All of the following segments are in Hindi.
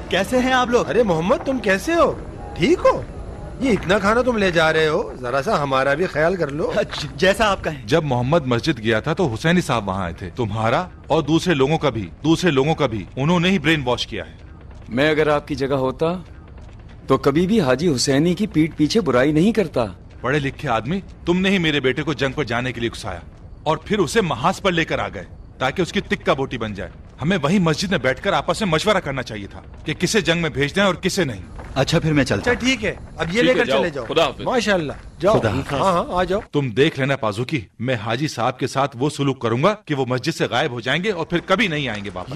कैसे हैं आप लोग؟ अरे मोहम्मद तुम कैसे हो? ठीक हो? ये इतना खाना तुम ले जा रहे हो, जरा सा हमारा भी ख्याल कर लो। जैसा आप कहें। जब मोहम्मद मस्जिद गया था तो हुसैनी साहब वहाँ आए थे, तुम्हारा और दूसरे लोगों का भी उन्होंने ही ब्रेन वॉश किया है। मैं अगर आपकी जगह होता तो कभी भी हाजी हुसैनी की पीठ पीछे बुराई नहीं करता। पढ़े लिखे आदमी, तुमने ही मेरे बेटे को जंग पर जाने के लिए उकसाया और फिर उसे महाज पर लेकर आ गए ताकि उसकी तिक्का बोटी बन जाए। हमें वही मस्जिद में बैठकर आपस में मशवरा करना चाहिए था कि किसे जंग में भेज दें और किसे नहीं। अच्छा फिर मैं चलता। अच्छा ठीक है, अब ये लेकर चले जाओ। माशाल्लाह, जाओ। हाँ, आ जाओ। तुम देख लेना पाजुकी, मैं हाजी साहब के साथ वो सुलूक करूंगा कि वो मस्जिद से गायब हो जाएंगे और फिर कभी नहीं आएंगे वापस।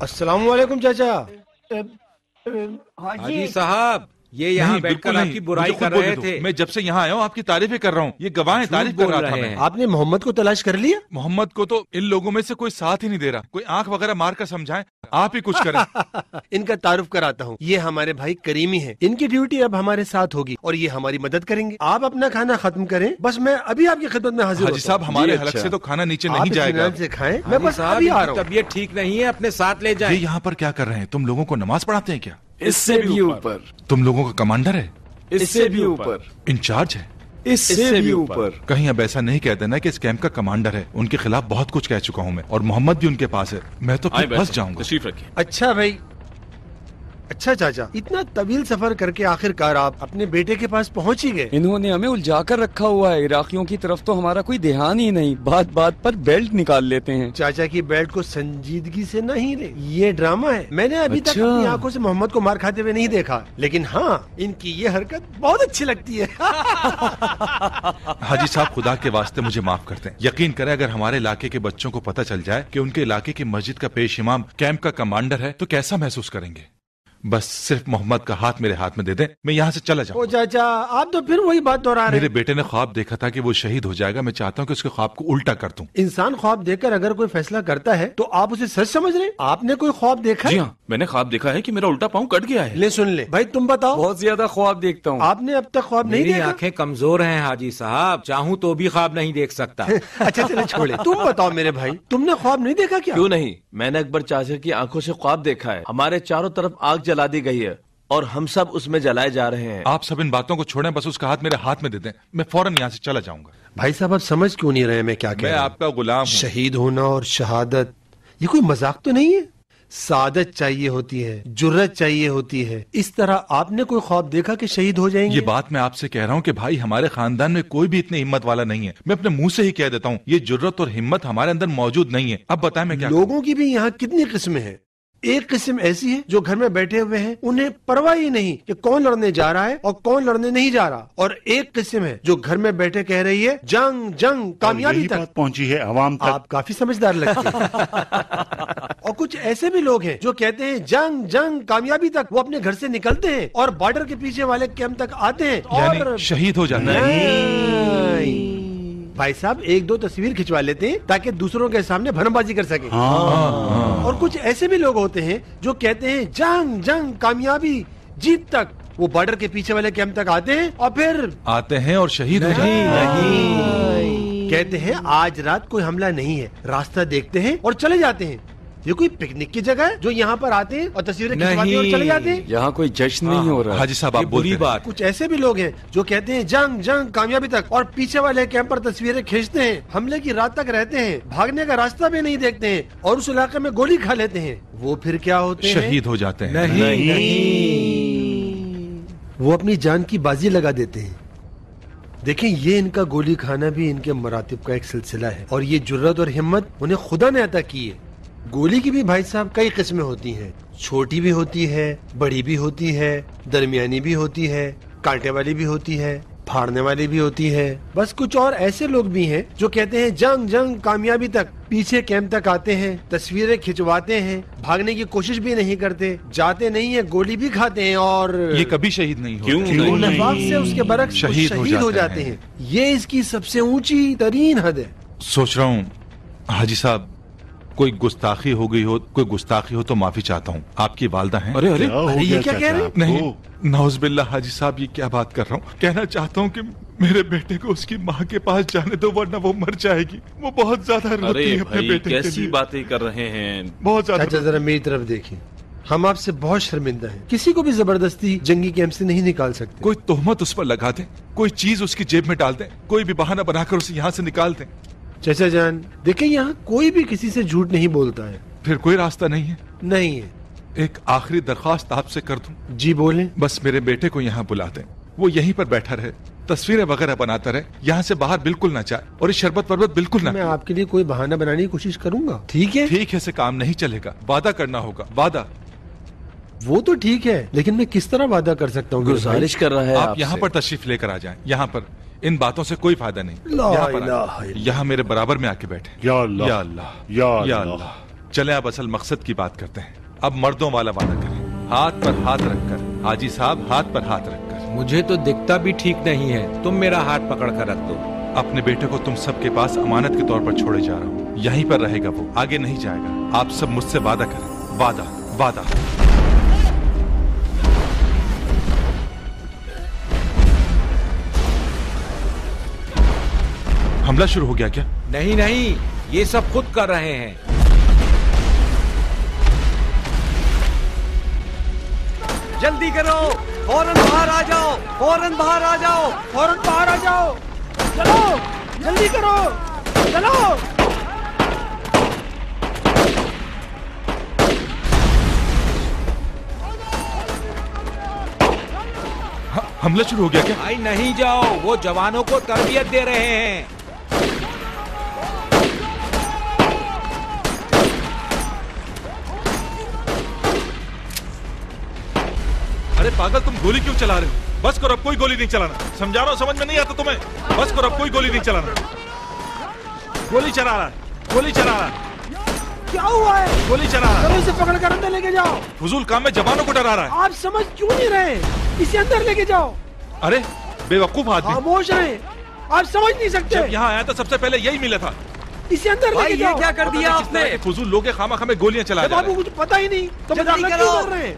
अस्सलाम वालेकुम चाचा। हाजी साहब, ये यहाँ बैठकर आपकी बुराई कर रहे थे। मैं जब से यहाँ आया हूँ आपकी तारीफें कर रहा हूँ, ये गवाह तारीफ कर रहा था मैं। आपने मोहम्मद को तलाश कर लिया? मोहम्मद को तो इन लोगों में से कोई साथ ही नहीं दे रहा। कोई आंख वगैरह मार कर समझाएं, आप ही कुछ करें। इनका तारुफ कराता हूँ, ये हमारे भाई करीमी हैं। इनकी ड्यूटी अब हमारे साथ होगी और ये हमारी मदद करेंगे। आप अपना खाना खत्म करें, बस मैं अभी आपकी खिदमत में हाजिर। हाजी साहब, हमारे हलक से तो खाना नीचे नहीं जाएगा। से खाएं, मैं बस अभी आ रहा हूँ। तबीयत ठीक नहीं है, अपने साथ ले जाएं। ये यहाँ पर क्या कर रहे हैं? तुम लोगों को नमाज पढ़ाते हैं क्या? इससे भी ऊपर। तुम लोगों का कमांडर है? इससे भी ऊपर। इंचार्ज है? इससे भी ऊपर। कहीं अब ऐसा नहीं कहते ना कि इस कैंप का कमांडर है। उनके खिलाफ बहुत कुछ कह चुका हूँ मैं, और मोहम्मद भी उनके पास है। मैं तो फिर फंस जाऊंगा। तशरीफ रखिए। अच्छा भाई, अच्छा चाचा, इतना तवील सफर करके आखिरकार आप अपने बेटे के पास पहुंच ही गए। इन्होंने हमें उलझा कर रखा हुआ है। इराकियों की तरफ तो हमारा कोई ध्यान ही नहीं, बात बात पर बेल्ट निकाल लेते हैं। चाचा की बेल्ट को संजीदगी से नहीं ले, ये ड्रामा है। मैंने अभी तक अपनी आंखों से मोहम्मद को मार खाते हुए नहीं देखा, लेकिन हाँ, इनकी ये हरकत बहुत अच्छी लगती है। हाजी साहब, खुदा के वास्ते मुझे माफ करते हैं। यकीन करें, अगर हमारे इलाके के बच्चों को पता चल जाए कि उनके इलाके की मस्जिद का पेश इमाम कैंप का कमांडर है तो कैसा महसूस करेंगे। बस सिर्फ मोहम्मद का हाथ मेरे हाथ में दे दें, मैं यहाँ से चला जाऊँ। ओ चाचा, आप तो फिर वही बात दोहरा रहे हैं। मेरे बेटे ने ख्वाब देखा था कि वो शहीद हो जाएगा। मैं चाहता हूँ कि उसके ख्वाब को उल्टा कर दूं। इंसान ख्वाब देखकर अगर कोई फैसला करता है तो आप उसे सच समझ रहे हैं? आपने कोई ख्वाब देखा है? जी हाँ, मैंने ख्वाब देखा है कि मेरा उल्टा पाँव कट गया है। ले सुन ले भाई, तुम बताओ। बहुत ज्यादा ख्वाब देखता हूँ। आपने अब तक ख्वाब नहीं देखा? आंखें कमजोर हैं हाजी साहब, चाहूँ तो भी ख्वाब नहीं देख सकता। अच्छा चलो छोड़े, तुम बताओ मेरे भाई, तुमने ख्वाब नहीं देखा क्या? क्यों नहीं, मैंने अकबर चाचा की आंखों से ख्वाब देखा है। हमारे चारों तरफ आग जला दी गई है और हम सब उसमें जलाए जा रहे हैं। आप सब इन बातों को छोड़ें, बस उसका हाथ मेरे हाथ में दे दें, मैं फौरन यहाँ से चला जाऊंगा। भाई साहब, आप समझ क्यों नहीं रहे मैं क्या कह रहा हूं? मैं आपका गुलाम हूं। शहीद होना और शहादत ये कोई मजाक तो नहीं है। सादत चाहिए होती है, जुर्रत चाहिए होती है। इस तरह आपने कोई ख्वाब देखा कि शहीद हो जाएंगे? ये बात मैं आपसे कह रहा हूँ कि भाई, हमारे खानदान में कोई भी इतनी हिम्मत वाला नहीं है। मैं अपने मुंह से ही कह देता हूँ, ये जुर्रत और हिम्मत हमारे अंदर मौजूद नहीं है। अब बताएं मैं क्या करूं? लोगों की भी यहाँ कितनी किस्में हैं। एक किस्म ऐसी है जो घर में बैठे हुए हैं, उन्हें परवाह ही नहीं कि कौन लड़ने जा रहा है और कौन लड़ने नहीं जा रहा। और एक किस्म है जो घर में बैठे कह रही है जंग जंग कामयाबी तक पहुंची है अवाम तक। आप काफी समझदार लगते हैं। और कुछ ऐसे भी लोग हैं जो कहते हैं जंग जंग कामयाबी तक। वो अपने घर से निकलते हैं और बॉर्डर के पीछे वाले कैंप तक आते हैं और शहीद हो जाते हैं। भाई साहब, एक दो तस्वीर खिंचवा लेते हैं ताकि दूसरों के सामने भरमबाजी कर सके। और कुछ ऐसे भी लोग होते हैं जो कहते हैं जंग जंग कामयाबी जीत तक। वो बॉर्डर के पीछे वाले कैंप तक आते हैं और फिर आते हैं और शहीद हो जाते हैं। कहते हैं आज रात कोई हमला नहीं है, रास्ता देखते हैं और चले जाते हैं। ये कोई पिकनिक की जगह है जो यहाँ पर आते हैं और तस्वीरें खिंचवाते हैं और चले जाते हैं? यहाँ कोई जश्न नहीं हो रहा। हाजी साहब, आप बुरी बात। कुछ ऐसे भी लोग हैं जो कहते हैं जंग जंग कामयाबी तक और पीछे वाले कैंप पर तस्वीरें खींचते हैं, हमले की रात तक रहते हैं, भागने का रास्ता भी नहीं देखते हैं और उस इलाके में गोली खा लेते हैं। वो फिर क्या होते हैं? शहीद हो जाते हैं। नहीं, वो अपनी जान की बाजी लगा देते हैं। देखें, ये इनका गोली खाना भी इनके मरातिब का एक सिलसिला है और ये जुर्रत और हिम्मत उन्हें खुदा ने अता की है। गोली की भी भाई साहब कई किस्में होती हैं। छोटी भी होती है, बड़ी भी होती है, दरमियानी भी होती है, कांटे वाली भी होती है, फाड़ने वाली भी होती है। बस कुछ और ऐसे लोग भी हैं जो कहते हैं जंग जंग कामयाबी तक, पीछे कैंप तक आते हैं, तस्वीरें खिंचवाते हैं, भागने की कोशिश भी नहीं करते, जाते नहीं है, गोली भी खाते हैं और ये कभी शहीद नहीं होते। क्यों? नफाक से उसके बरक्स शहीद हो जाते हैं। ये इसकी सबसे ऊंची तरीन हद है। सोच रहा हूँ हाजी साहब, कोई गुस्ताखी हो गई हो, कोई गुस्ताखी हो तो माफी चाहता हूँ। आपकी वालदा हैं। अरे अरे अरे ये क्या कह रहे हैं? नहीं, नाउज़ुबिल्लाह हाजी साहब, ये क्या बात कर रहा हूँ। कहना चाहता हूँ कि मेरे बेटे को उसकी माँ के पास जाने दो, वरना वो मर जाएगी। वो बहुत ज्यादा रोती अरे है अपने भाई बेटे के कैसी लिए। बातें कर रहे हैं। बहुत ज्यादा। चाचा जरा मेरी तरफ देखिए, हम आपसे बहुत शर्मिंदा हैं। किसी को भी जबरदस्ती जंगी कैंप से नहीं निकाल सकते। कोई तोहमत उस पर लगा दे, कोई चीज उसकी जेब में डाल दे, कोई भी बहाना बनाकर उसे यहाँ से निकाल दे। चाचा जान देखें, यहाँ कोई भी किसी से झूठ नहीं बोलता है। फिर कोई रास्ता नहीं है। नहीं है। एक आखिरी दरख्वास्त आपसे कर दूं। जी बोलें। बस मेरे बेटे को यहाँ बुला दें, वो यहीं पर बैठा रहे, तस्वीरें वगैरह बनाता रहे, यहाँ से बाहर बिल्कुल ना जाए, और इस शरबत वरबत बिल्कुल ना। मैं आपके लिए कोई बहाना बनाने की कोशिश करूंगा, ठीक है? ठीक है, से काम नहीं चलेगा, वादा करना होगा, वादा। वो तो ठीक है, लेकिन मैं किस तरह वादा कर सकता हूँ? गुजारिश कर रहा है आप आपसे। यहाँ पर तशरीफ लेकर आ जाएं, यहाँ पर। इन बातों से कोई फायदा नहीं। ला यहाँ पर इलाहा आएं। इल्लल्लाह। यहाँ मेरे बराबर में आके बैठे। या अल्लाह, या अल्लाह, या या अल्लाह। अल्लाह। चले अब असल मकसद की बात करते हैं। अब मर्दों वाला वादा करें, हाथ पर हाथ रखकर। हाजी साहब, हाथ पर हाथ रखकर। मुझे तो दिखता भी ठीक नहीं है, तुम मेरा हाथ पकड़ कर रख दो। अपने बेटे को तुम सबके पास अमानत के तौर पर छोड़े जा रहा हूँ। यहीं पर रहेगा वो, आगे नहीं जाएगा। आप सब मुझसे वादा करें, वादा, वादा। हमला शुरू हो गया क्या? नहीं नहीं, ये सब खुद कर रहे हैं। जल्दी करो, फौरन बाहर आ जाओ, फौरन बाहर आ जाओ, फौरन बाहर आ जाओ। चलो, जल्दी करो, चलो। हमला शुरू हो गया क्या? भाई नहीं जाओ, वो जवानों को तरबियत दे रहे हैं। अरे पागल, तुम गोली क्यों चला रहे हो? बस करो, अब कोई गोली नहीं चलाना। समझा रहा हूँ, समझ में नहीं आता तुम्हें? बस करो, अब कोई गोली नहीं चलाना। गोली चला रहा है, गोली चला रहा है, क्या हुआ है? गोली चला रहा है। चलो इसे पकड़ कर अंदर लेके जाओ। फजूल काम में जवानों को डरा रहा है। आप समझ क्यों नहीं रहे? इसे अंदर लेके जाओ। अरे बेवकूफ आदमी, खामोश रहे, आप समझ नहीं सकते। जब यहाँ आया तो सबसे पहले यही मिला था। इसे अंदर भाई लेके ये जाओ। क्या कर दिया आपने? फजूल लोग के खामा खामे गोलियां चला जब आपको कुछ पता ही नहीं तो जल्दी मजाक करो। क्यों कर रहे हैं?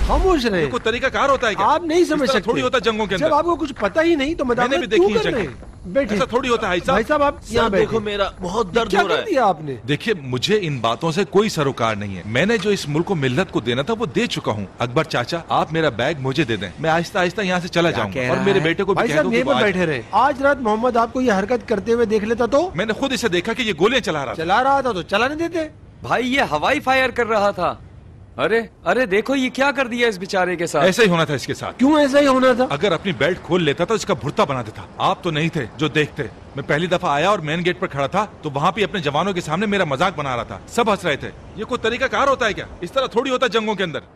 खामोश रहे। कोई तरीका कार होता है क्या? आप नहीं समझ इस तरह सकते। थोड़ी होता जंगों के जब अंदर। आपको कुछ पता ही नहीं तो मैंने भी मजाक देखी क्यों है कर रहे जंग। हैं? बैठे। ऐसा थोड़ी होता है भाई साहब आप यहाँ सर बैठे। देखो, मेरा बहुत दर्द क्या हो रहा कर है। दिया आपने? देखिए, मुझे इन बातों से कोई सरोकार नहीं है। मैंने जो इस मुल्क को मिल्लत को देना था वो दे चुका हूँ। अकबर चाचा, आप मेरा बैग मुझे दे दें, मैं आहिस्ता आहिस्ता यहाँ से चला क्या जाऊंगा। कह और रहा मेरे है? बेटे को भी भाई कह साहब दो कि यहीं वो पर आ बैठे जाए। रहे। आज रात मोहम्मद आपको ये हरकत करते हुए देख लेता तो? मैंने खुद इसे देखा कि ये गोलियां चला रहा था। चला रहा था तो चलाने देते। भाई ये हवाई फायर कर रहा था। अरे अरे देखो ये क्या कर दिया इस बेचारे के साथ। ऐसा ही होना था इसके साथ। क्यों ऐसा ही होना था? अगर अपनी बेल्ट खोल लेता तो इसका भुर्ता बना देता। आप तो नहीं थे जो देखते। मैं पहली दफा आया और मेन गेट पर खड़ा था तो वहाँ पे अपने जवानों के सामने मेरा मजाक बना रहा था। सब हंस रहे थे। ये कोई तरीका कार होता है क्या? इस तरह थोड़ी होता जंगों के अंदर।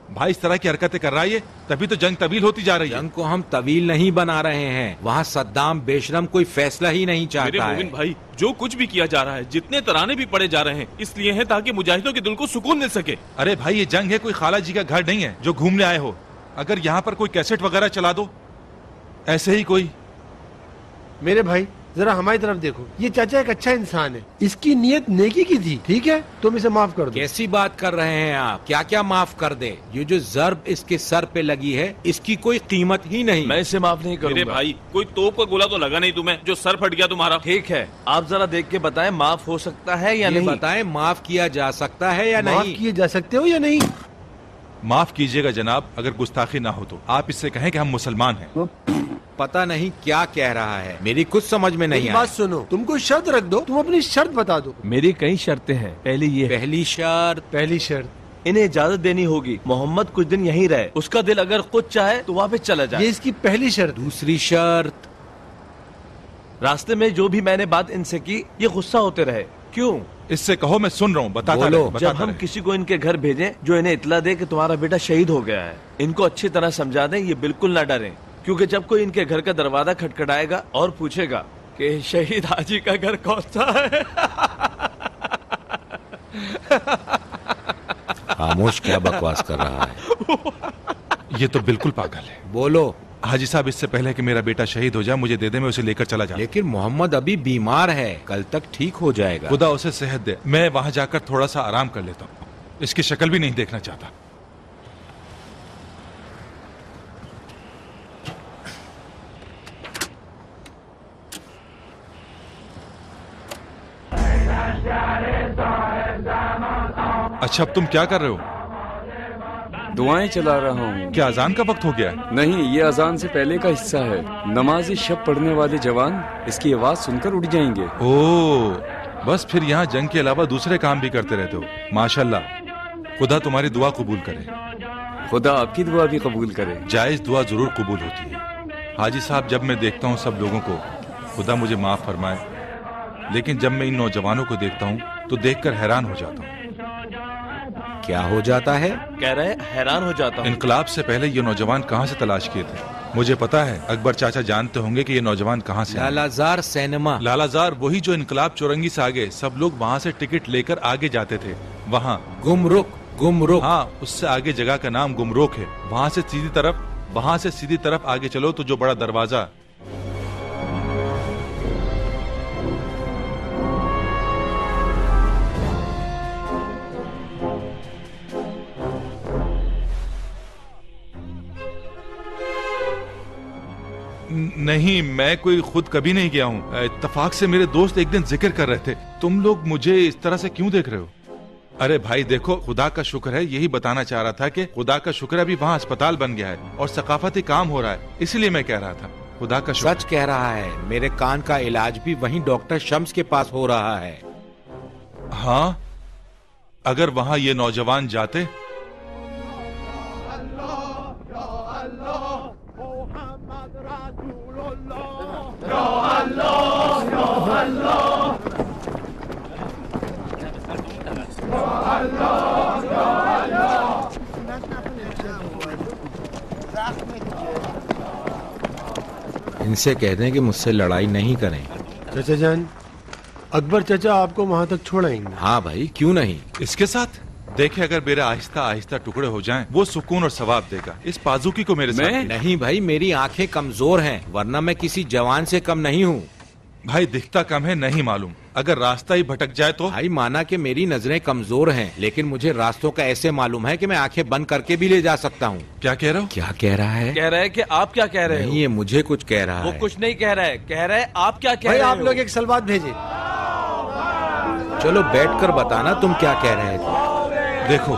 भाई इस तरह की हरकतें कर रहा है ये, तभी तो जंग तवील होती जा रही है। जंग को हम तवील नहीं बना रहे हैं। वहाँ सद्दाम बेशरम कोई फैसला ही नहीं मेरे चाहता मोमिन है। भाई, जो कुछ भी किया जा रहा है, जितने तराने भी पड़े जा रहे हैं, इसलिए है ताकि मुजाहिदों के दिल को सुकून मिल सके। अरे भाई ये जंग है, कोई खाला जी का घर नहीं है जो घूमने आए हो। अगर यहाँ पर कोई कैसेट वगैरह चला दो, ऐसे ही कोई। मेरे भाई जरा हमारी तरफ देखो, ये चाचा एक अच्छा इंसान है, इसकी नीयत नेकी की थी, ठीक है? तुम इसे माफ कर दो। कैसी बात कर रहे हैं आप? क्या क्या माफ कर दे? ये जो जर्ब इसके सर पे लगी है, इसकी कोई कीमत ही नहीं। मैं इसे माफ नहीं मेरे करूंगा। भाई, कोई तोप का गोला तो लगा नहीं तुम्हें जो सर फट गया तुम्हारा। ठीक है, आप जरा देख के बताएं माफ हो सकता है या ये नहीं। बताएं माफ किया जा सकता है या माफ नहीं? किए जा सकते हो या नहीं? माफ कीजिएगा जनाब, अगर गुस्ताखी ना हो तो। आप इससे कहें कि हम मुसलमान हैं। पता नहीं क्या कह रहा है, मेरी कुछ समझ में नहीं एक आई। बात सुनो, तुम कोई शर्त रख दो, तुम अपनी शर्त बता दो। मेरी कई शर्तें हैं। पहली ये है, पहली शर्त, पहली शर्त, इन्हें इजाजत देनी होगी मोहम्मद कुछ दिन यहीं रहे। उसका दिल अगर खुद चाहे तो वापस चला ये जाए। इसकी पहली शर्त। दूसरी शर्त, रास्ते में जो भी मैंने बात इनसे की ये गुस्सा होते रहे। क्यों? इससे कहो मैं सुन रहा हूँ, बताता बोलो। रहे, बताता जब हम रहे। किसी को इनके घर भेजें जो इन्हें इतला दे कि तुम्हारा बेटा शहीद हो गया है, इनको अच्छी तरह समझा दें, ये बिल्कुल ना डरें। क्योंकि जब कोई इनके घर का दरवाजा खटखटाएगा और पूछेगा कि शहीद हाजी का घर कौन सा है, खामोश, क्या बकवास कर रहा है? ये तो बिल्कुल पागल है। बोलो, हाजी साहब, इससे पहले कि मेरा बेटा शहीद हो जाए मुझे दे दे, मैं उसे लेकर चला जाऊं। लेकिन मोहम्मद अभी बीमार है, कल तक ठीक हो जाएगा। खुदा उसे सेहत दे, मैं वहां जाकर थोड़ा सा आराम कर लेता हूँ, इसकी शक्ल भी नहीं देखना चाहता। अच्छा, अब तुम क्या कर रहे हो? दुआएं चला रहा हूँ। क्या अजान का वक्त हो गया है? नहीं, ये अजान से पहले का हिस्सा है। नमाजी शब पढ़ने वाले जवान इसकी आवाज सुनकर उठ जाएंगे। ओह, बस फिर यहाँ जंग के अलावा दूसरे काम भी करते रहते हो। माशाल्लाह, खुदा तुम्हारी दुआ कबूल करे। खुदा आपकी दुआ भी कबूल करे। जायज दुआ जरूर कबूल होती है। हाजी साहब, जब मैं देखता हूँ सब लोगों को, खुदा मुझे माफ फरमाए, लेकिन जब मैं इन नौजवानों को देखता हूँ तो देखकर हैरान हो जाता हूँ। क्या हो जाता है? कह रहे हैं हैरान हो जाता हूँ। इनकलाब से पहले ये नौजवान कहाँ से तलाश किए थे? मुझे पता है अकबर चाचा जानते होंगे कि ये नौजवान कहाँ से। लालाजार सिनेमा। लालाजार वही जो इनकलाब चौरंगी से आगे सब लोग वहाँ से टिकट लेकर आगे जाते थे। वहाँ गुमरुख। हाँ, उससे आगे जगह का नाम गुमरुख है। वहाँ से सीधी तरफ आगे चलो तो जो बड़ा दरवाजा। नहीं, मैं कोई खुद कभी नहीं गया हूँ। इत्तफाक से मेरे दोस्त एक दिन जिक्र कर रहे थे। तुम लोग मुझे इस तरह से क्यों देख रहे हो? अरे भाई देखो, खुदा का शुक्र है, यही बताना चाह रहा था कि खुदा का शुक्र है अभी वहाँ अस्पताल बन गया है और सकाफती काम हो रहा है, इसलिए मैं कह रहा था खुदा का शुक्र। सच कह रहा है, मेरे कान का इलाज भी वहीं डॉक्टर शम्स के पास हो रहा है। हाँ, अगर वहाँ ये नौजवान जाते। इनसे कह दें कि मुझसे लड़ाई नहीं करें। चाचा जान, अकबर चाचा आपको वहाँ तक छोड़ाएंगे। हाँ भाई, क्यों नहीं। इसके साथ देखे, अगर मेरे आहिस्ता आहिस्ता टुकड़े हो जाएं, वो सुकून और सवाब देगा। इस पाजुकी को मेरे साथ। नहीं भाई, मेरी आंखें कमजोर हैं, वरना मैं किसी जवान से कम नहीं हूँ। भाई दिखता कम है नहीं मालूम, अगर रास्ता ही भटक जाए तो। भाई माना कि मेरी नजरें कमजोर हैं, लेकिन मुझे रास्तों का ऐसे मालूम है कि मैं आंखें बंद करके भी ले जा सकता हूँ। क्या कह रहे हो? क्या कह रहा है? कह रहे हैं कि आप क्या कह रहे हो? नहीं, ये मुझे कुछ कह रहा है। वो कुछ नहीं कह रहा है, कह रहे हैं आप क्या कह भाई रहे हो? आप लोग एक सलवात भेजे। चलो बैठकर बताना तुम क्या कह रहे थे। देखो,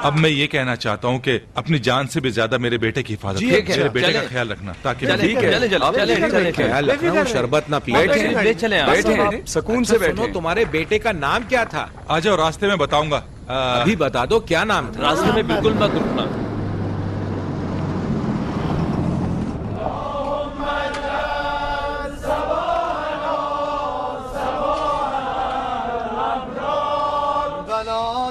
अब मैं ये कहना चाहता हूँ कि अपनी जान से भी ज्यादा मेरे बेटे की हिफाजत, मेरे बेटे का ख्याल रखना, ताकि ख्याल रखना, शरबत ना पिए। बैठे, सुकून से बैठे। तुम्हारे बेटे का नाम क्या था? आ जाओ, रास्ते में बताऊंगा। अभी बता दो क्या नाम था। रास्ते में बिल्कुल मत रुकना।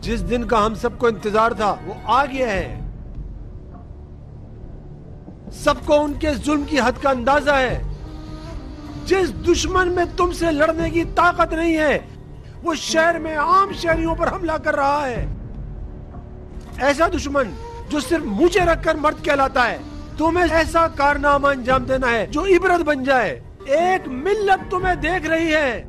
जिस दिन का हम सबको इंतजार था वो आ गया है। सबको उनके जुल्म की हद का अंदाजा है। जिस दुश्मन में तुमसे लड़ने की ताकत नहीं है, वो शहर में आम शहरियों पर हमला कर रहा है। ऐसा दुश्मन जो सिर्फ मुझे रखकर मर्द कहलाता है। तुम्हें ऐसा कारनामा अंजाम देना है जो इबरत बन जाए। एक मिल्लत तुम्हें देख रही है।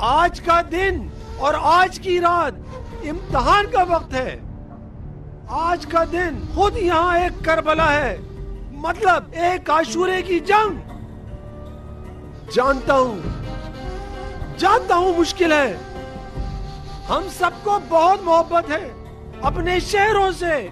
आज का दिन और आज की रात इम्तिहान का वक्त है। आज का दिन खुद यहाँ एक करबला है, मतलब एक आशूरे की जंग। जानता हूँ मुश्किल है। हम सबको बहुत मोहब्बत है अपने शहरों से,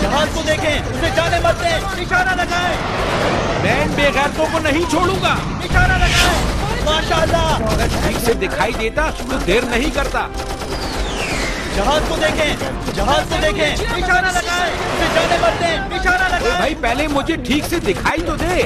जहाज को देखें, उसे जाने मत दें, निशाना लगाएं। मैं इन बेगैरतों को नहीं छोड़ूंगा। निशाना लगाएं। माशाअल्लाह। अगर ठीक से दिखाई देता तो देर नहीं करता। जहाज को देखें, जहाज को देखें, निशाना लगाएं, उसे जाने मत दें, निशाना लगाएं। भाई पहले मुझे ठीक से दिखाई तो दे।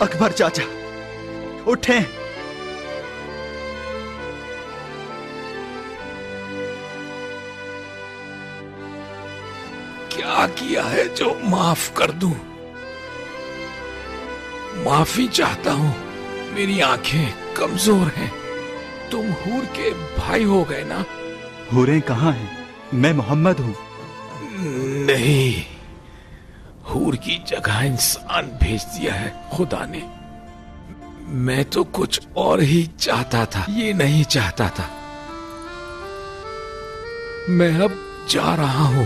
अकबर चाचा उठें। क्या किया है जो माफ कर दूं? माफी चाहता हूं। मेरी आंखें कमजोर हैं। तुम हूर के भाई हो गए ना? हूरें कहाँ हैं? मैं मोहम्मद हूँ। नहीं, हूर की जगह इंसान भेज दिया है खुदा ने। मैं तो कुछ और ही चाहता था, ये नहीं चाहता था। मैं अब जा रहा हूं।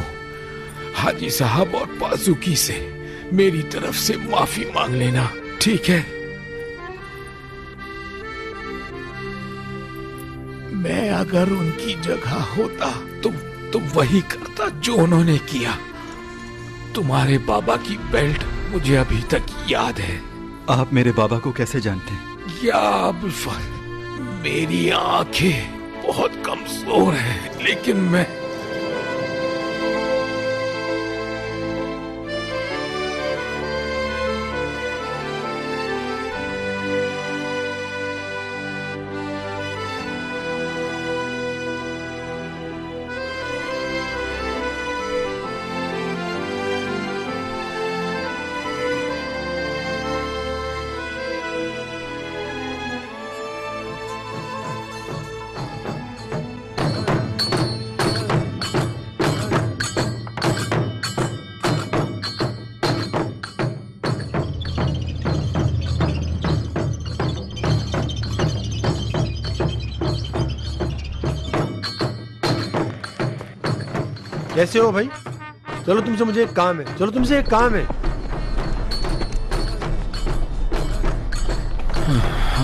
हाजी साहब और बाजुकी से मेरी तरफ से माफी मांग लेना, ठीक है? मैं अगर उनकी जगह होता तो वही करता जो उन्होंने किया। तुम्हारे बाबा की बेल्ट मुझे अभी तक याद है। आप मेरे बाबा को कैसे जानते हैं? या अबुल, मेरी आंखें बहुत कमजोर हैं, लेकिन मैं कैसे हो भाई? चलो तुमसे मुझे एक काम है। चलो तुमसे एक काम है।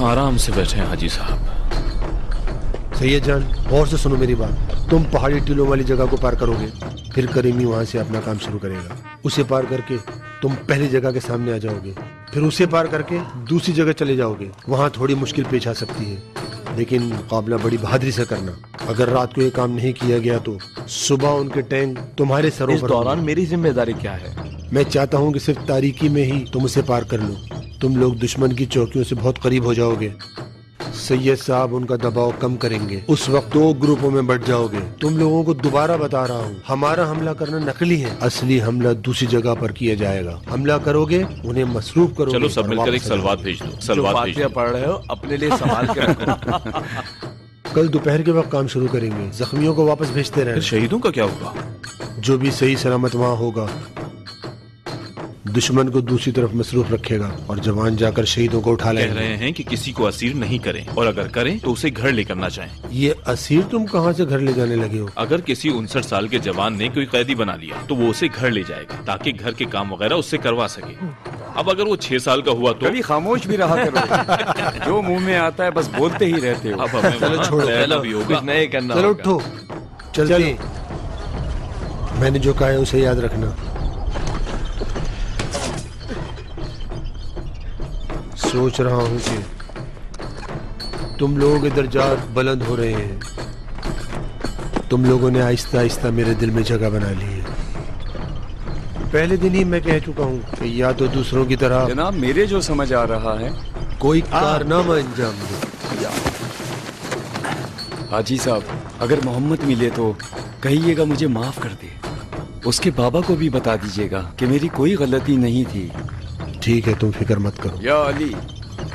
आराम से बैठे हैं हाजी साहब। सैयद जान, गौर से सुनो मेरी बात। तुम पहाड़ी टीलों वाली जगह को पार करोगे, फिर करीमी वहां से अपना काम शुरू करेगा। उसे पार करके तुम पहली जगह के सामने आ जाओगे, फिर उसे पार करके दूसरी जगह चले जाओगे। वहाँ थोड़ी मुश्किल पेश आ सकती है, लेकिन मुकाबला बड़ी बहादुरी से करना। अगर रात को ये काम नहीं किया गया तो सुबह उनके टैंक तुम्हारे सरों इस पर दौरान मेरी जिम्मेदारी क्या है? मैं चाहता हूँ कि सिर्फ तारीकी में ही तुम उसे पार कर लो। तुम लोग दुश्मन की चौकियों से बहुत करीब हो जाओगे। सैयद साहब उनका दबाव कम करेंगे। उस वक्त 2 ग्रुपों में बढ़ जाओगे। तुम लोगों को दोबारा बता रहा हूँ, हमारा हमला करना नकली है, असली हमला दूसरी जगह पर किया जाएगा। हमला करोगे, उन्हें मसरूफ करोगे। चलो सब मिलकर एक सलवात भेज दो। सलवात भेज दो। पढ़ रहे हो अपने लिए संभाल के रखो। कल दोपहर के वक्त काम शुरू करेंगे। जख्मियों को वापस भेजते रहना। शहीदों का क्या होगा? जो भी सही सलामत वहाँ होगा, दुश्मन को दूसरी तरफ मसरूफ रखेगा और जवान जाकर शहीदों को उठा कह लेंगे। रहे हैं कि किसी को असीर नहीं करें, और अगर करें तो उसे घर लेकर ना जाएं। ये असीर तुम कहाँ से घर ले जाने लगे हो? अगर किसी 59 साल के जवान ने कोई कैदी बना लिया तो वो उसे घर ले जाएगा ताकि घर के काम वगैरह उससे करवा सके। अब अगर वो 6 साल का हुआ तो कभी खामोश भी रहा करो। जो मुंह में आता है बस बोलते ही रहते हो। अब हमें चलो छोड़ो, भी होगा। कुछ नए करना चलो होगा। उठो, चलते। मैंने जो कहा है उसे याद रखना। सोच रहा हूँ कि तुम लोग के दर्जात बुलंद हो रहे हैं। तुम लोगों ने आहिस्ता आहिस्ता मेरे दिल में जगह बना ली है। पहले दिन ही मैं कह चुका हूँ कि या तो दूसरों की तरह जनाब, मेरे जो समझ आ रहा है, कोई कारनामा अंजाम दो। हाजी साहब, अगर मोहम्मद मिले तो कहिएगा मुझे माफ कर दे। उसके बाबा को भी बता दीजिएगा कि मेरी कोई गलती नहीं थी। ठीक है, तुम फिक्र मत करो। या अली,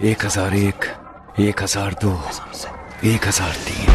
1001 1002 1003.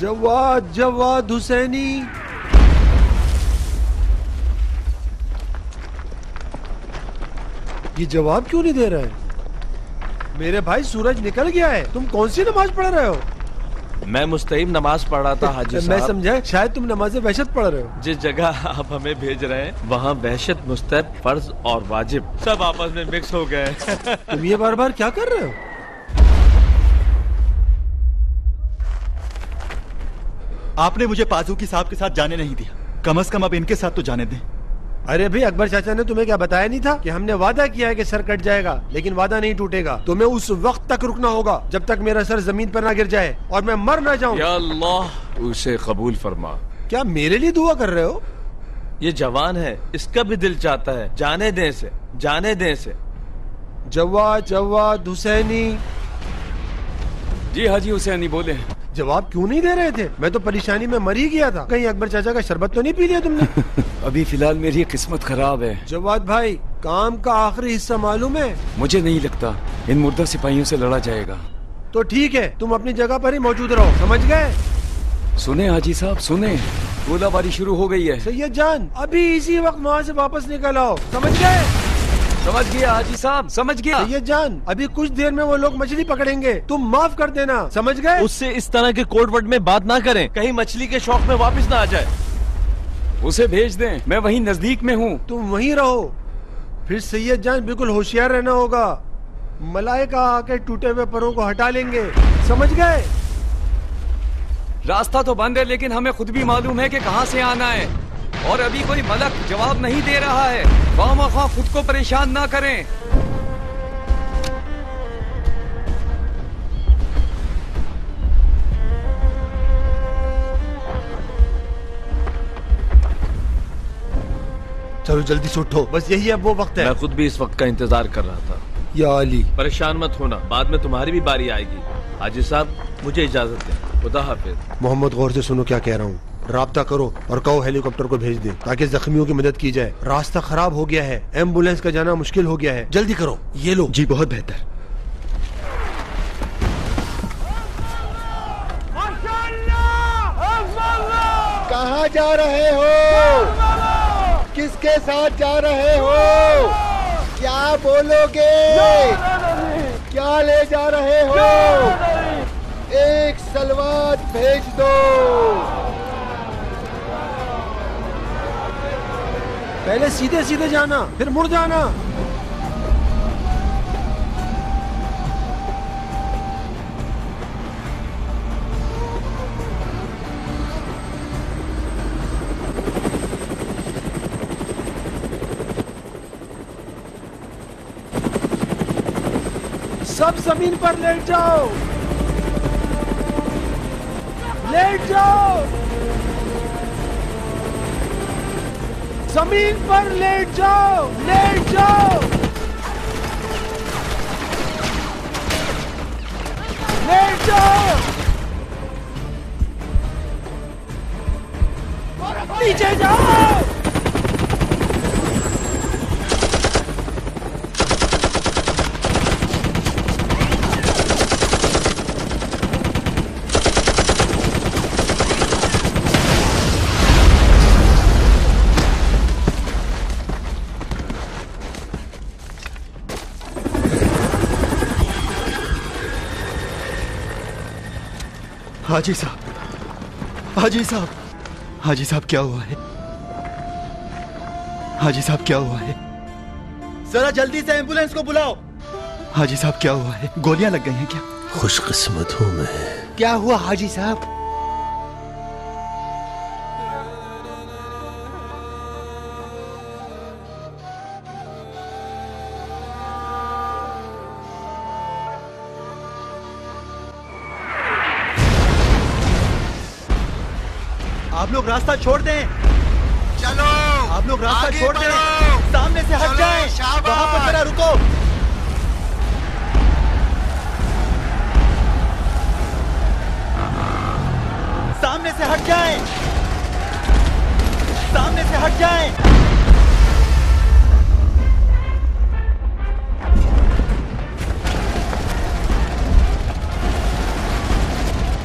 जवाद जवाद हुसैनी। ये जवाब क्यों नहीं दे रहा है? मेरे भाई सूरज निकल गया है, तुम कौन सी नमाज पढ़ रहे हो? मैं मुस्तैब नमाज पढ़ रहा था हाजी साहब। मैं समझा शायद तुम नमाज वहशत पढ़ रहे हो। जिस जगह आप हमें भेज रहे हैं वहाँ वहशत, मुस्तहब, फर्ज और वाजिब सब आपस में मिक्स हो गए। तुम ये बार बार क्या कर रहे हो? आपने मुझे पाजूकी साहब के साथ जाने नहीं दिया, कम से कम अब इनके साथ तो जाने दें। अरे भाई, अकबर चाचा ने तुम्हें क्या बताया नहीं था कि हमने वादा किया है कि सर कट जाएगा, लेकिन वादा नहीं टूटेगा। तुम्हें उस वक्त तक रुकना होगा जब तक मेरा सर जमीन पर ना गिर जाए और मैं मर ना जाऊं। या अल्लाह उसे कबूल फरमा। क्या मेरे लिए दुआ कर रहे हो? ये जवान है, इसका भी दिल चाहता है जाने दें से, जाने दें से। जवाद जवाद हुसैनी। जी हाजी हुसैनी बोले। जवाब क्यों नहीं दे रहे थे? मैं तो परेशानी में मर ही गया था। कहीं अकबर चाचा का शरबत तो नहीं पी लिया तुमने? अभी फिलहाल मेरी किस्मत खराब है। जवाद भाई, काम का आखिरी हिस्सा मालूम है? मुझे नहीं लगता इन मुर्दा सिपाहियों से लड़ा जाएगा। तो ठीक है, तुम अपनी जगह पर ही मौजूद रहो, समझ गए? सुने हाजी साहब सुने, गोलाबारी शुरू हो गई है। सैयद जान, अभी इसी वक्त वहाँ से वापस निकल आओ, समझ गए? समझ गया हाजी साहब, समझ गया। सैयद जान, अभी कुछ देर में वो लोग मछली पकड़ेंगे, तुम माफ कर देना, समझ गए? उससे इस तरह के कोड वर्ड में बात ना करें, कहीं मछली के शौक में वापस ना आ जाए। उसे भेज दें, मैं वहीं नजदीक में हूँ। तुम वहीं रहो। फिर सैयद जान बिल्कुल होशियार रहना होगा, मलाइका आके टूटे हुए परों को हटा लेंगे, समझ गए? रास्ता तो बंद है, लेकिन हमें खुद भी मालूम है कि कहाँ से आना है, और अभी कोई मलक जवाब नहीं दे रहा है। खामखा खुद को परेशान ना करें। चलो जल्दी से उठो, बस यही अब वो वक्त है। मैं खुद भी इस वक्त का इंतजार कर रहा था। या अली, परेशान मत होना, बाद में तुम्हारी भी बारी आएगी। हाजी साहब मुझे इजाजत दें, खुदा हाफिज। मोहम्मद, गौर से सुनो क्या कह रहा हूँ। राब्ता करो और कहो हेलीकॉप्टर को भेज दे ताकि जख्मियों की मदद की जाए। रास्ता खराब हो गया है, एम्बुलेंस का जाना मुश्किल हो गया है, जल्दी करो। ये लो। जी बहुत बेहतर। कहाँ जा रहे हो? किसके साथ जा रहे हो? क्या बोलोगे? क्या ले जा रहे हो? एक सलवात भेज दो। पहले सीधे सीधे जाना, फिर मुड़ जाना। सब जमीन पर लेट जाओ, लेट जाओ, जमीन पर लेट जाओ, लेट जाओ, लेट जाओ, नीचे जाओ। हाजी साहब, हाजी साहब, हाजी साहब क्या हुआ है? हाजी साहब क्या हुआ है? जरा जल्दी से एम्बुलेंस को बुलाओ। हाजी साहब क्या हुआ है? गोलियां लग गई हैं क्या? खुशकिस्मत हूँ मैं। क्या हुआ हाजी साहब? आप लोग रास्ता छोड़ दें। चलो, आप लोग रास्ता आगे छोड़ दें, बढ़ो। सामने से हट चलो, जाएं। शाबाश। वहां पर जरा रुको। सामने से हट जाएं, सामने से हट जाएं।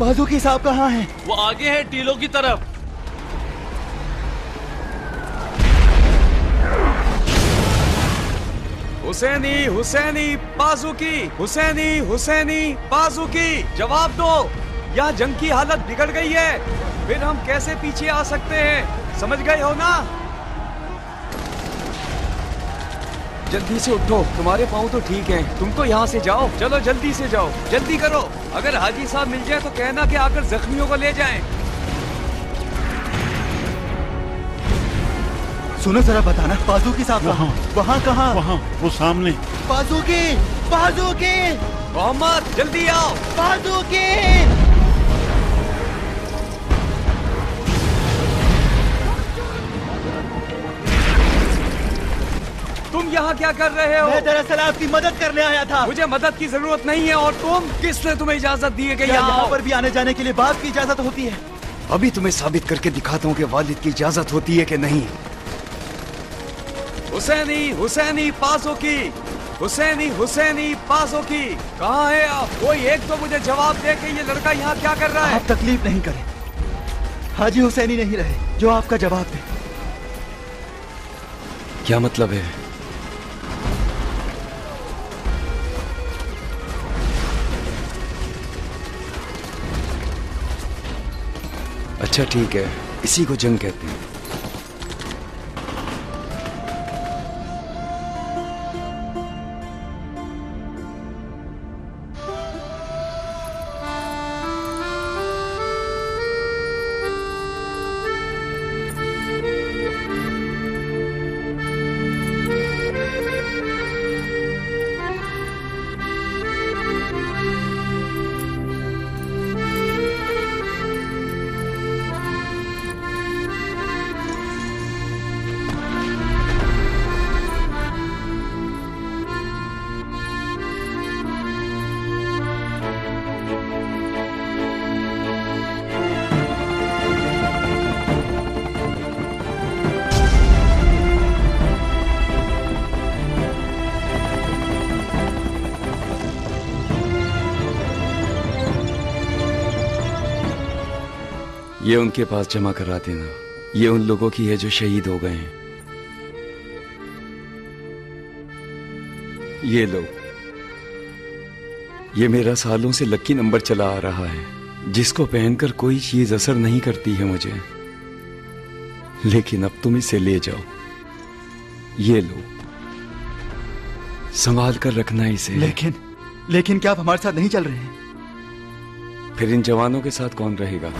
बाजूकी साहब कहाँ हैं? वो आगे है टीलों की तरफ। हुसैनी हुसैनी बाजुकी, हुसैनी हुसैनी बाजुकी, जवाब दो। यहाँ जंग की हालत बिगड़ गई है, फिर हम कैसे पीछे आ सकते हैं? समझ गए हो ना? जल्दी से उठो, तुम्हारे पाँव तो ठीक हैं, तुम तो यहाँ से जाओ। चलो जल्दी से जाओ, जल्दी करो। अगर हाजी साहब मिल जाए तो कहना कि आकर जख्मियों को ले जाएं। सुनो जरा, बताना बाजूकी साहब वहाँ कहाँ? वहाँ, वो सामने। बाजूकी, बाजूकी, मोहम्मद जल्दी आओ। बाजूकी। तुम यहाँ क्या कर रहे हो? मैं दरअसल आपकी मदद करने आया था। मुझे मदद की जरूरत नहीं है। और तुम, किसने तुम्हें इजाजत दी है कि यहाँ पर भी आने जाने के लिए बाप की इजाजत होती है? अभी तुम्हें साबित करके दिखाता हूँ कि वालिद की इजाजत होती है कि नहीं। हुसैनी हुसैनी बाजुकी, हुसैनी हुसैनी बाजुकी, कहाँ है आप? कोई एक तो मुझे जवाब दे कि ये लड़का यहाँ क्या कर रहा है? आप तकलीफ नहीं करें, हाजी हुसैनी नहीं रहे जो आपका जवाब दे। क्या मतलब है? अच्छा ठीक है, इसी को जंग कहते हैं। ये उनके पास जमा करा देना। ये उन लोगों की है जो शहीद हो गए हैं। ये लो, ये मेरा सालों से लकी नंबर चला आ रहा है, जिसको पहनकर कोई चीज असर नहीं करती है मुझे, लेकिन अब तुम इसे ले जाओ। ये लो, संभाल कर रखना इसे। लेकिन क्या आप हमारे साथ नहीं चल रहे हैं? फिर इन जवानों के साथ कौन रहेगा?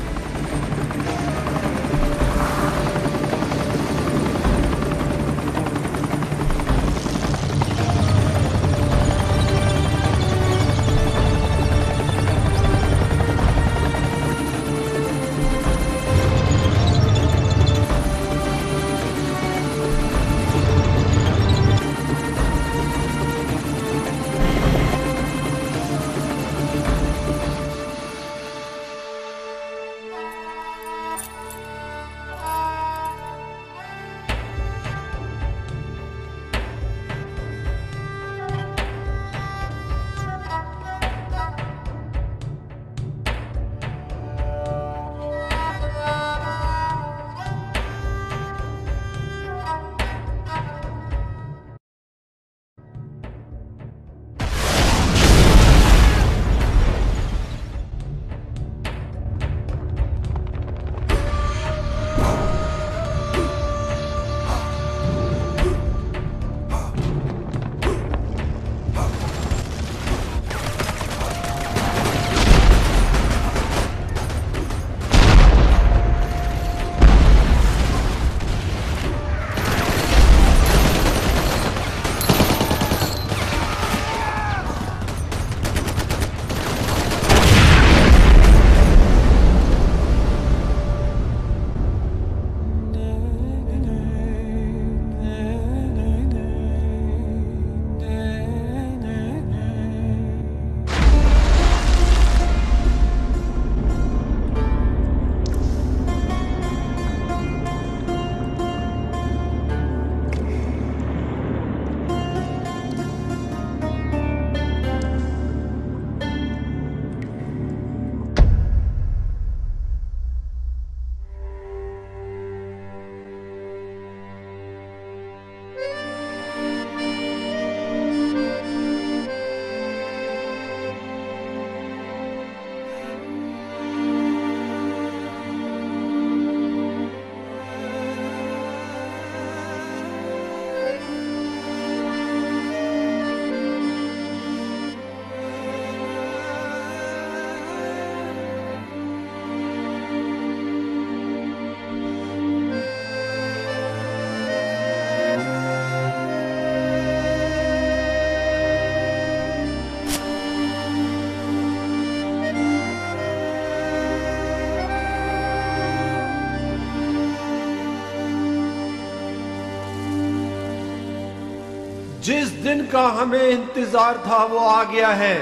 जिस दिन का हमें इंतजार था वो आ गया है।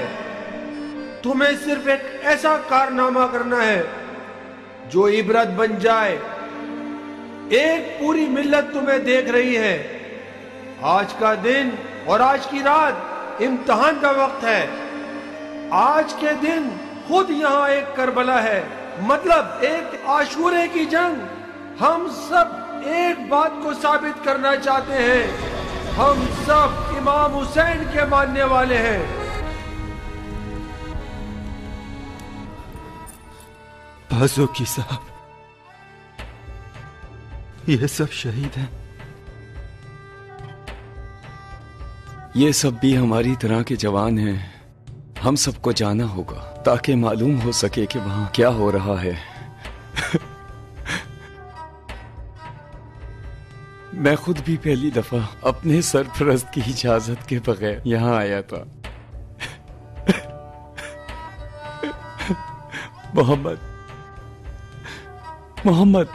तुम्हें सिर्फ एक ऐसा कारनामा करना है जो इबरत बन जाए। एक पूरी मिल्लत तुम्हें देख रही है। आज का दिन और आज की रात इम्तिहान का वक्त है। आज के दिन खुद यहाँ एक करबला है, मतलब एक आशूरे की जंग। हम सब एक बात को साबित करना चाहते हैं, हम सब इमाम हुसैन के मानने वाले हैं। बाज़ोकी साहब, ये सब शहीद हैं। ये सब भी हमारी तरह के जवान हैं। हम सबको जाना होगा ताकि मालूम हो सके कि वहां क्या हो रहा है। मैं खुद भी पहली दफा अपने सरपरस्त की इजाजत के बगैर यहाँ आया था। मोहम्मद, मोहम्मद,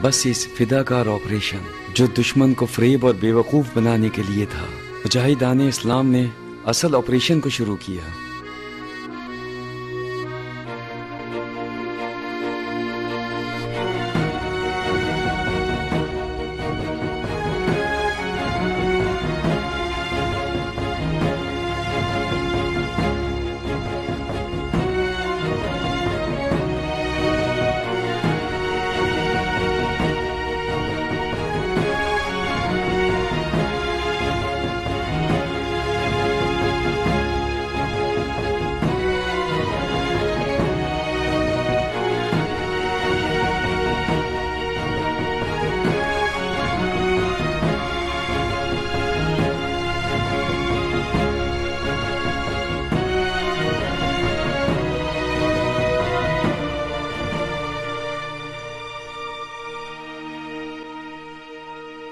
बस इस फिदाकार ऑपरेशन जो दुश्मन को फरेब और बेवकूफ बनाने के लिए था, मुजाहिदान इस्लाम ने असल ऑपरेशन को शुरू किया।